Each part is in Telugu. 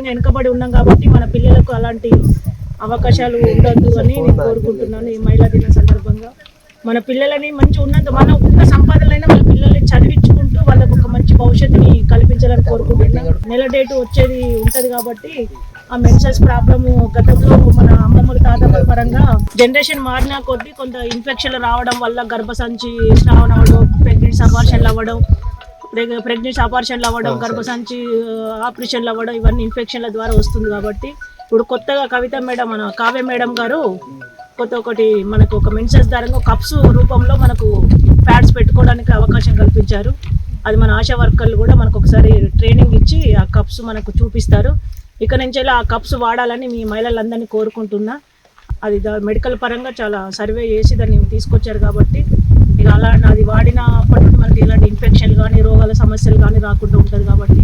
ఆర్థికంగా వెనుకబడి ఉన్నాం కాబట్టి మన పిల్లలకు అలాంటి అవకాశాలు ఉండొద్దు అని నేను కోరుకుంటున్నాను. ఈ మహిళా దిన సందర్భంగా మన పిల్లలని మంచి ఉన్నత మన ఉన్న సంపాదనలైనా మన పిల్లల్ని చదివించుకుంటూ వాళ్ళకు ఒక మంచి భవిష్యత్తుని కల్పించాలని కోరుకుంటున్నాను. నెల డేటు వచ్చేది ఉంటుంది కాబట్టి ఆ మెన్సెస్ ప్రాబ్లము గతంలో మన అమ్మమ్మల తాతల పరంగా జనరేషన్ మారినా కొద్దీ కొంత ఇన్ఫెక్షన్లు రావడం వల్ల గర్భసంచి స్రావం అవ్వడం, ప్రెగ్నెన్సీ అబార్షన్లు అవ్వడం, గర్భసంచి ఆపరేషన్లు అవ్వడం, ఇవన్నీ ఇన్ఫెక్షన్ల ద్వారా వస్తుంది. కాబట్టి ఇప్పుడు కొత్తగా కవిత మేడం మన కావ్య మేడం గారు ఒకటి మనకు ఒక మెన్సెస్ ద్వారా కప్స్ రూపంలో మనకు ప్యాడ్స్ పెట్టుకోవడానికి అవకాశం కల్పించారు. అది మన ఆశా వర్కర్లు కూడా మనకు ఒకసారి ట్రైనింగ్ ఇచ్చి ఆ కప్స్ మనకు చూపిస్తారు. ఇక నుంచి ఆ కప్స్ వాడాలని మీ మహిళలందరినీ కోరుకుంటున్నా. అది మెడికల్ పరంగా చాలా సర్వే చేసి దాన్ని తీసుకొచ్చారు కాబట్టి ఇక అలా అది వాడినప్పటి నుండి మనకి ఎలాంటి ఇన్ఫెక్షన్లు కానీ రోగాల సమస్యలు కానీ రాకుండా ఉంటుంది. కాబట్టి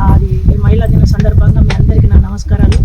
అది ఈ మహిళా దిన సందర్భంగా మీ అందరికీ నా నమస్కారాలు.